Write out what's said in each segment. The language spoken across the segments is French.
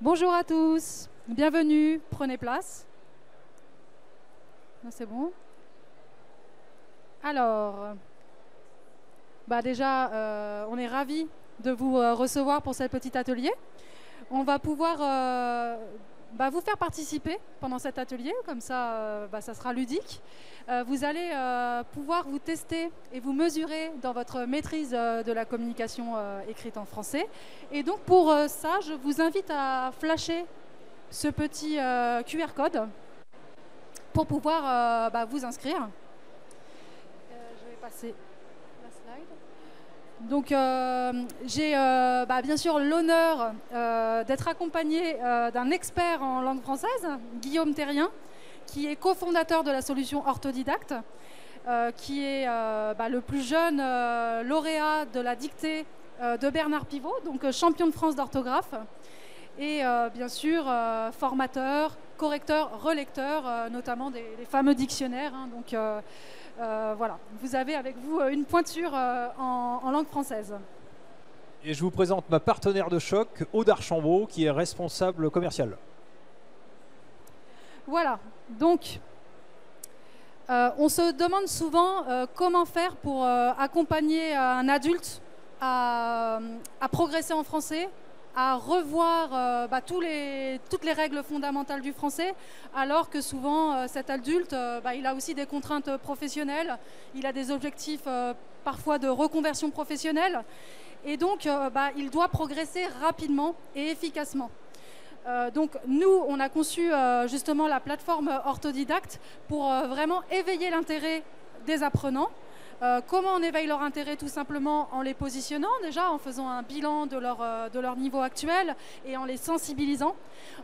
Bonjour à tous, bienvenue, prenez place. C'est bon. Alors, déjà, on est ravis de vous recevoir pour ce petit atelier. On va pouvoir vous faire participer pendant cet atelier, comme ça, ça sera ludique. Vous allez pouvoir vous tester et vous mesurer dans votre maîtrise de la communication écrite en français. Et donc pour ça, je vous invite à flasher ce petit QR code pour pouvoir vous inscrire. Je vais passer la slide. Donc j'ai bien sûr l'honneur d'être accompagné d'un expert en langue française, Guillaume Terrien, qui est cofondateur de la solution Orthodidact, qui est le plus jeune lauréat de la dictée de Bernard Pivot, donc champion de France d'orthographe, et bien sûr formateur, correcteur, relecteur, notamment des fameux dictionnaires. Donc voilà, vous avez avec vous une pointure en langue française. Et je vous présente ma partenaire de choc, Aude Archambault, qui est responsable commercial. Voilà, donc on se demande souvent comment faire pour accompagner un adulte à progresser en français, à revoir toutes les règles fondamentales du français, alors que souvent cet adulte, il a aussi des contraintes professionnelles, il a des objectifs parfois de reconversion professionnelle, et donc il doit progresser rapidement et efficacement. Donc nous, on a conçu justement la plateforme Orthodidact pour vraiment éveiller l'intérêt des apprenants. Comment on éveille leur intérêt? Tout simplement en les positionnant déjà, en faisant un bilan de leur niveau actuel et en les sensibilisant,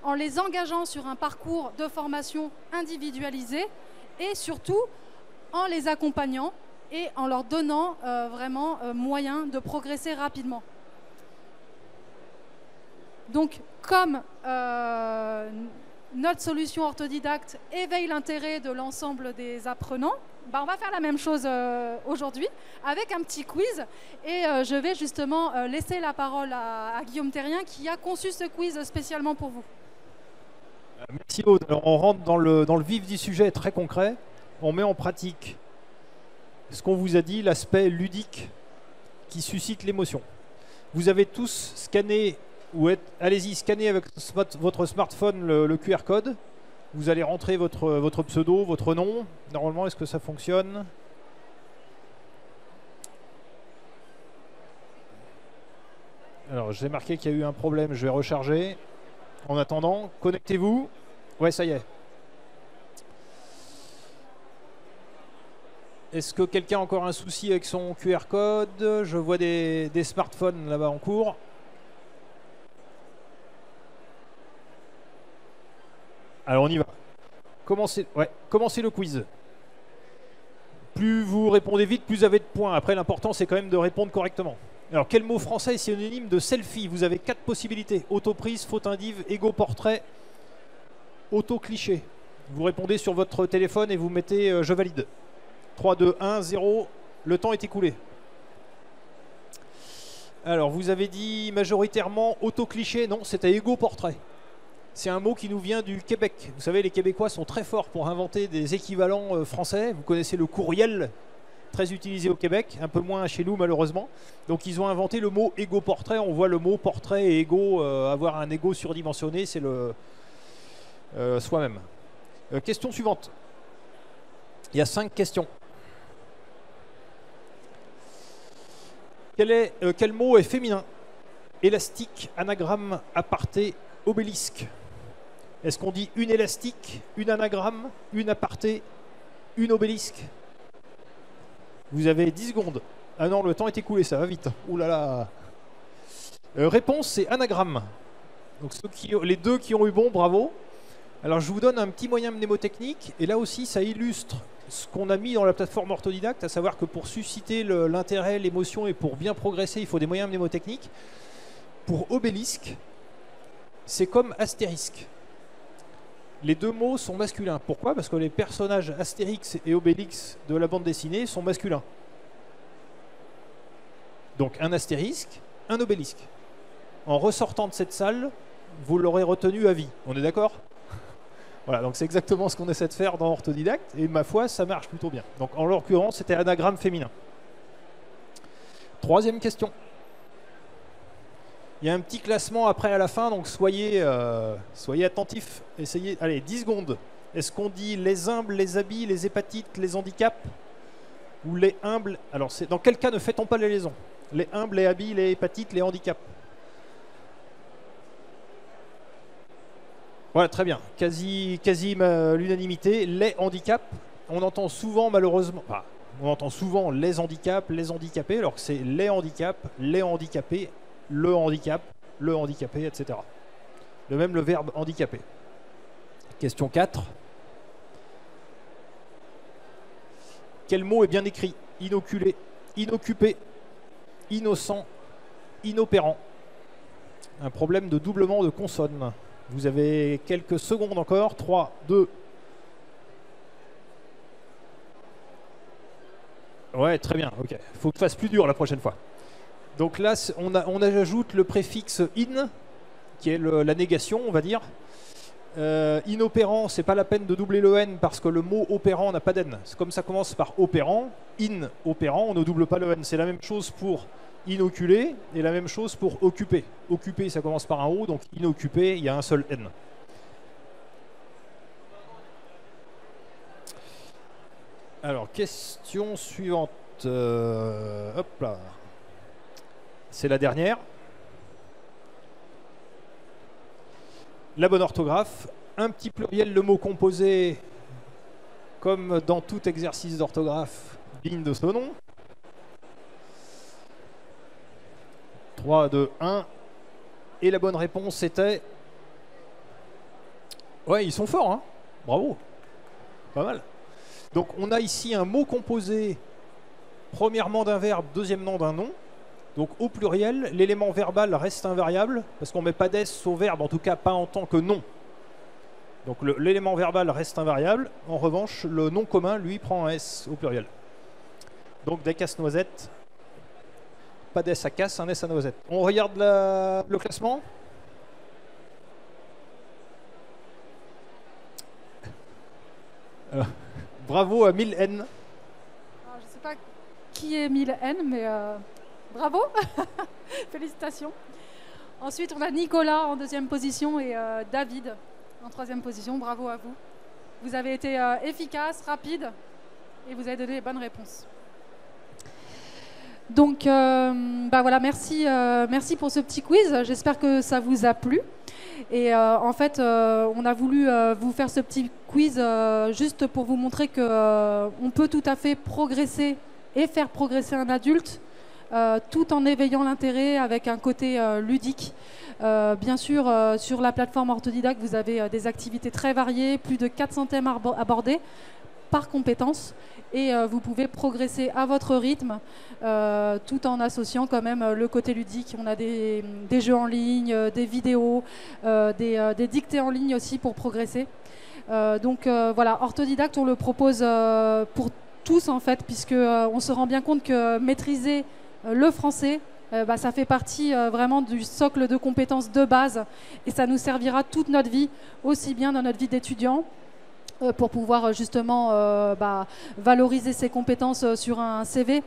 en les engageant sur un parcours de formation individualisé et surtout en les accompagnant et en leur donnant vraiment moyen de progresser rapidement. Donc comme notre solution Orthodidact éveille l'intérêt de l'ensemble des apprenants, on va faire la même chose aujourd'hui avec un petit quiz et je vais justement laisser la parole à Guillaume Terrien qui a conçu ce quiz spécialement pour vous. Merci Aude. Alors, on rentre dans le vif du sujet très concret. On met en pratique ce qu'on vous a dit, l'aspect ludique qui suscite l'émotion. Vous avez tous scanné, allez-y, scannez avec votre smartphone le QR code. Vous allez rentrer votre pseudo, votre nom. Normalement, est-ce que ça fonctionne? Alors, j'ai marqué qu'il y a eu un problème. Je vais recharger. En attendant, connectez-vous. Ouais, ça y est. Est-ce que quelqu'un a encore un souci avec son QR code? Je vois des smartphones là-bas en cours. Alors on y va. Commencez le quiz. Plus vous répondez vite, plus vous avez de points. Après, l'important, c'est quand même de répondre correctement. Alors, quel mot français est synonyme de selfie? Vous avez 4 possibilités. Autoprise, faute indive, égo-portrait, auto-cliché. Vous répondez sur votre téléphone et vous mettez je valide. 3, 2, 1, 0. Le temps est écoulé. Alors, vous avez dit majoritairement auto-cliché. Non, c'était égo-portrait. C'est un mot qui nous vient du Québec. Vous savez, les Québécois sont très forts pour inventer des équivalents français. Vous connaissez le courriel, très utilisé au Québec, un peu moins chez nous malheureusement. Donc ils ont inventé le mot égo-portrait. On voit le mot portrait et égo, avoir un égo surdimensionné, c'est le soi-même. Question suivante. Il y a 5 questions. Quel mot est féminin? Élastique, anagramme, aparté, obélisque. Est-ce qu'on dit une élastique, une anagramme, une aparté, une obélisque? Vous avez 10 secondes. Ah non, le temps est écoulé, ça va vite. Ouh là là. Réponse, c'est anagramme. Donc les deux qui ont eu bon, bravo. Alors je vous donne un petit moyen mnémotechnique. Et là aussi, ça illustre ce qu'on a mis dans la plateforme Orthodidact, à savoir que pour susciter l'intérêt, l'émotion et pour bien progresser, il faut des moyens mnémotechniques. Pour obélisque, c'est comme astérisque. Les deux mots sont masculins. Pourquoi? Parce que les personnages Astérix et Obélix de la bande dessinée sont masculins. Donc un astérisque, un obélisque. En ressortant de cette salle, vous l'aurez retenu à vie. On est d'accord? Voilà, donc c'est exactement ce qu'on essaie de faire dans Orthodidacte, et ma foi, ça marche plutôt bien. Donc en l'occurrence, c'était anagramme féminin. Troisième question. Il y a un petit classement après à la fin, donc soyez attentifs. Essayez, allez, 10 secondes. Est-ce qu'on dit les humbles, les habits, les hépatites, les handicaps? Ou les humbles? Alors, dans quel cas ne fait-on pas les liaisons? Les humbles, les habits, les hépatites, les handicaps? Voilà, très bien. Quasi l'unanimité. Les handicaps, on entend souvent malheureusement... Enfin, on entend souvent les handicaps, les handicapés, alors que c'est les handicaps, les handicapés, le handicap, le handicapé, etc. De même le verbe handicapé. Question 4. Quel mot est bien écrit? Inoculé, inoccupé, innocent, inopérant. Un problème de doublement de consonnes. Vous avez quelques secondes encore. 3, 2. Ouais, très bien. Ok. Il faut que je fasse plus dur la prochaine fois. Donc là, on ajoute le préfixe in, qui est la négation, on va dire. Inopérant, c'est pas la peine de doubler le n parce que le mot opérant n'a pas d'n. Comme ça commence par opérant, in opérant, on ne double pas le n. C'est la même chose pour inoculé et la même chose pour occupé. Occupé, ça commence par un O, donc inoccupé, il y a un seul n. Alors, question suivante. Hop là. C'est la dernière. La bonne orthographe. Un petit pluriel, le mot composé, comme dans tout exercice d'orthographe, digne de ce nom. 3, 2, 1. Et la bonne réponse était... Ouais, ils sont forts, hein. Bravo. Pas mal. Donc on a ici un mot composé, premièrement d'un verbe, deuxièmement d'un nom. Donc au pluriel, l'élément verbal reste invariable, parce qu'on ne met pas d'S au verbe, en tout cas pas en tant que nom. Donc l'élément verbal reste invariable. En revanche, le nom commun, lui, prend un S au pluriel. Donc des casse-noisettes, pas d'S à casse, un S à noisette. On regarde le classement. Bravo à 1000N. Alors, je ne sais pas qui est 1000N, mais bravo. Félicitations. Ensuite, on a Nicolas en deuxième position et David en troisième position. Bravo à vous. Vous avez été efficace, rapide et vous avez donné les bonnes réponses. Donc, voilà, merci pour ce petit quiz. J'espère que ça vous a plu. Et en fait, on a voulu vous faire ce petit quiz juste pour vous montrer qu'on peut tout à fait progresser et faire progresser un adulte tout en éveillant l'intérêt avec un côté ludique. Bien sûr, sur la plateforme Orthodidacte, vous avez des activités très variées, plus de 400 thèmes abordés par compétence. Et vous pouvez progresser à votre rythme tout en associant quand même le côté ludique. On a des jeux en ligne, des vidéos, des dictées en ligne aussi pour progresser. Voilà, Orthodidacte, on le propose pour tous en fait, puisqu'on se rend bien compte que maîtriser le français, ça fait partie vraiment du socle de compétences de base et ça nous servira toute notre vie, aussi bien dans notre vie d'étudiant, pour pouvoir justement valoriser ses compétences sur un CV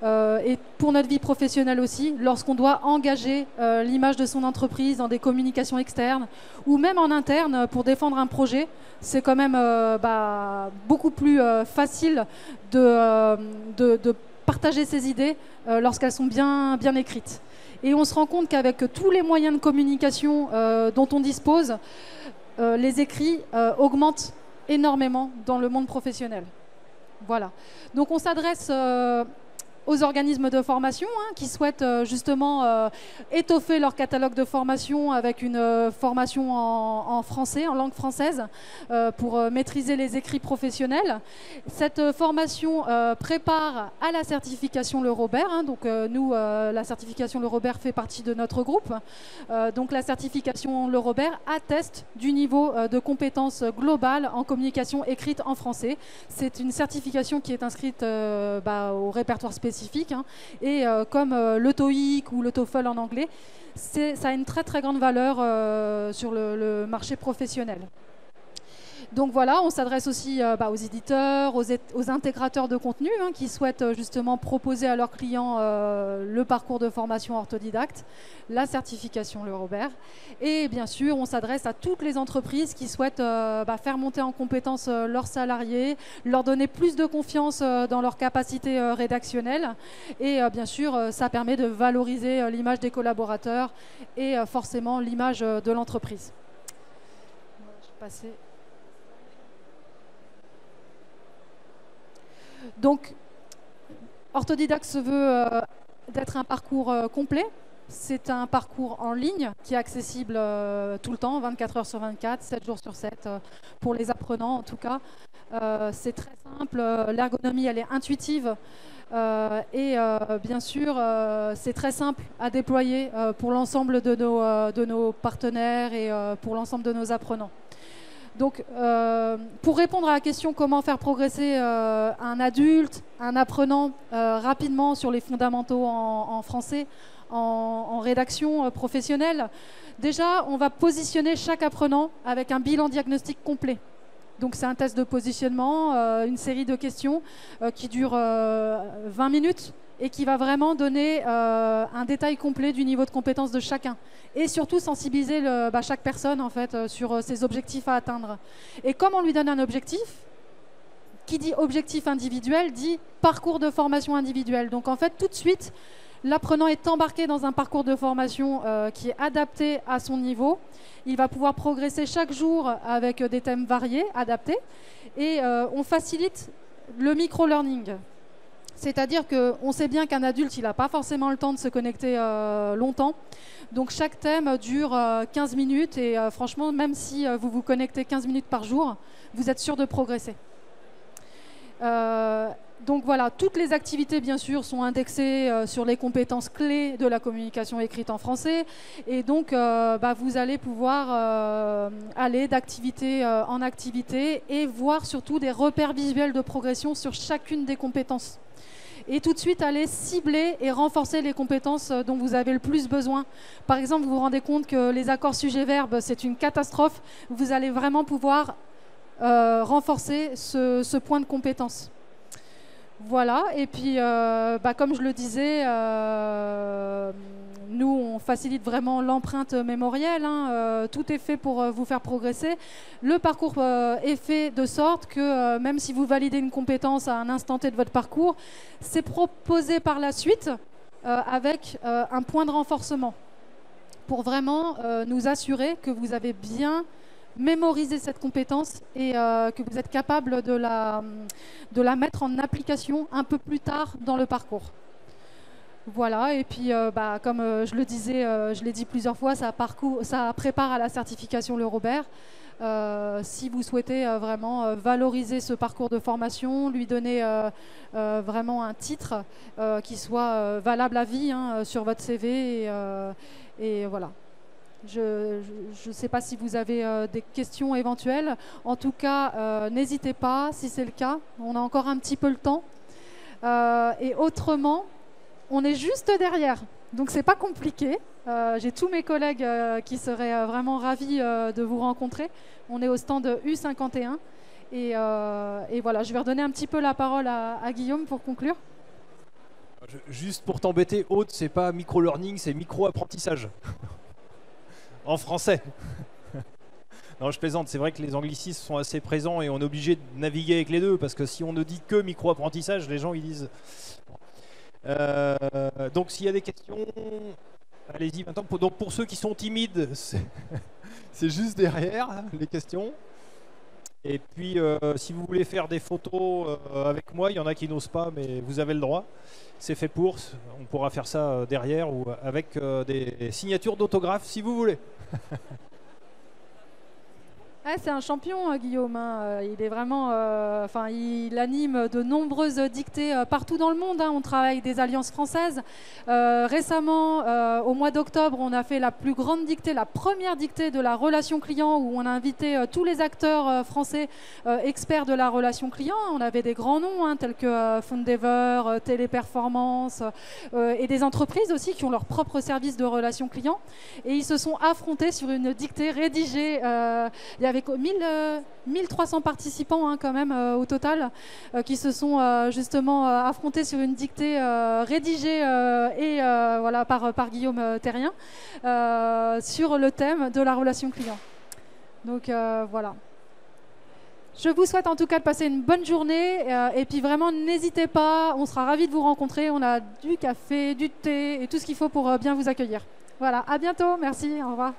et pour notre vie professionnelle aussi, lorsqu'on doit engager l'image de son entreprise dans des communications externes ou même en interne pour défendre un projet, c'est quand même beaucoup plus facile de partager ses idées lorsqu'elles sont bien écrites. Et on se rend compte qu'avec tous les moyens de communication dont on dispose, les écrits augmentent énormément dans le monde professionnel. Voilà. Donc on s'adresse aux organismes de formation qui souhaitent justement étoffer leur catalogue de formation avec une formation en français, en langue française, pour maîtriser les écrits professionnels. Cette formation prépare à la certification Le Robert. Donc nous, la certification Le Robert fait partie de notre groupe. Donc la certification Le Robert atteste du niveau de compétences globales en communication écrite en français. C'est une certification qui est inscrite au répertoire spécial spécifique, hein. Et comme le TOEIC ou le TOEFL en anglais, ça a une très très grande valeur sur le marché professionnel. Donc voilà, on s'adresse aussi aux éditeurs, aux intégrateurs de contenu, hein, qui souhaitent justement proposer à leurs clients le parcours de formation orthodidacte, la certification Le Robert. Et bien sûr, on s'adresse à toutes les entreprises qui souhaitent faire monter en compétence leurs salariés, leur donner plus de confiance dans leurs capacités rédactionnelles. Et bien sûr, ça permet de valoriser l'image des collaborateurs et forcément l'image de l'entreprise. Je vais passer. Donc, Orthodidacte se veut d'être un parcours complet. C'est un parcours en ligne qui est accessible tout le temps, 24 heures sur 24, 7 jours sur 7, pour les apprenants en tout cas. C'est très simple, l'ergonomie elle est intuitive et bien sûr c'est très simple à déployer pour l'ensemble de nos partenaires et pour l'ensemble de nos apprenants. Donc, pour répondre à la question comment faire progresser un adulte, un apprenant rapidement sur les fondamentaux en français, en rédaction professionnelle, déjà, on va positionner chaque apprenant avec un bilan diagnostic complet. Donc, c'est un test de positionnement, une série de questions qui dure 20 minutes et qui va vraiment donner un détail complet du niveau de compétence de chacun. Et surtout sensibiliser chaque personne en fait, sur ses objectifs à atteindre. Et comme on lui donne un objectif, qui dit objectif individuel, dit parcours de formation individuel. Donc en fait, tout de suite, l'apprenant est embarqué dans un parcours de formation qui est adapté à son niveau. Il va pouvoir progresser chaque jour avec des thèmes variés, adaptés. Et on facilite le micro-learning. C'est-à-dire qu'on sait bien qu'un adulte, il n'a pas forcément le temps de se connecter longtemps. Donc chaque thème dure 15 minutes et franchement, même si vous vous connectez 15 minutes par jour, vous êtes sûr de progresser. Donc voilà, toutes les activités, bien sûr, sont indexées sur les compétences clés de la communication écrite en français. Et donc, vous allez pouvoir aller d'activité en activité et voir surtout des repères visuels de progression sur chacune des compétences. Et tout de suite aller cibler et renforcer les compétences dont vous avez le plus besoin. Par exemple, vous vous rendez compte que les accords sujet-verbe, c'est une catastrophe. Vous allez vraiment pouvoir renforcer ce point de compétence. Voilà, et puis comme je le disais, nous on facilite vraiment l'empreinte mémorielle, hein, tout est fait pour vous faire progresser. Le parcours est fait de sorte que même si vous validez une compétence à un instant T de votre parcours, c'est proposé par la suite avec un point de renforcement pour vraiment nous assurer que vous avez bien mémoriser cette compétence et que vous êtes capable de la mettre en application un peu plus tard dans le parcours. Voilà, et puis comme je le disais, je l'ai dit plusieurs fois, ça prépare à la certification Le Robert. Si vous souhaitez vraiment valoriser ce parcours de formation, lui donner vraiment un titre qui soit valable à vie hein, sur votre CV et voilà. Je ne sais pas si vous avez des questions éventuelles. En tout cas, n'hésitez pas, si c'est le cas. On a encore un petit peu le temps. Et autrement, on est juste derrière. Donc, ce n'est pas compliqué. J'ai tous mes collègues qui seraient vraiment ravis de vous rencontrer. On est au stand U51. Et voilà, je vais redonner un petit peu la parole à Guillaume pour conclure. Juste pour t'embêter, Aude, c'est pas micro-learning, c'est micro-apprentissage. En français. Non, je plaisante, c'est vrai que les anglicismes sont assez présents et on est obligé de naviguer avec les deux parce que si on ne dit que micro-apprentissage, les gens ils disent... donc s'il y a des questions, allez-y maintenant. Donc pour ceux qui sont timides, c'est juste derrière hein, les questions. Et puis si vous voulez faire des photos avec moi, il y en a qui n'osent pas, mais vous avez le droit. C'est fait pour, on pourra faire ça derrière ou avec des signatures d'autographes si vous voulez. Ah, c'est un champion, Guillaume, hein. Il est vraiment, il anime de nombreuses dictées partout dans le monde, hein. On travaille avec des alliances françaises. Récemment, au mois d'octobre, on a fait la plus grande dictée, la première dictée de la relation client, où on a invité tous les acteurs français experts de la relation client. On avait des grands noms, hein, tels que Foundever, Téléperformance, et des entreprises aussi qui ont leur propre service de relation client. Et ils se sont affrontés sur une dictée rédigée. Il y avait 1300 participants, hein, quand même, au total, qui se sont justement affrontés sur une dictée rédigée par Guillaume Terrien sur le thème de la relation client. Donc voilà. Je vous souhaite en tout cas de passer une bonne journée et puis vraiment n'hésitez pas, on sera ravis de vous rencontrer. On a du café, du thé et tout ce qu'il faut pour bien vous accueillir. Voilà, à bientôt, merci, au revoir.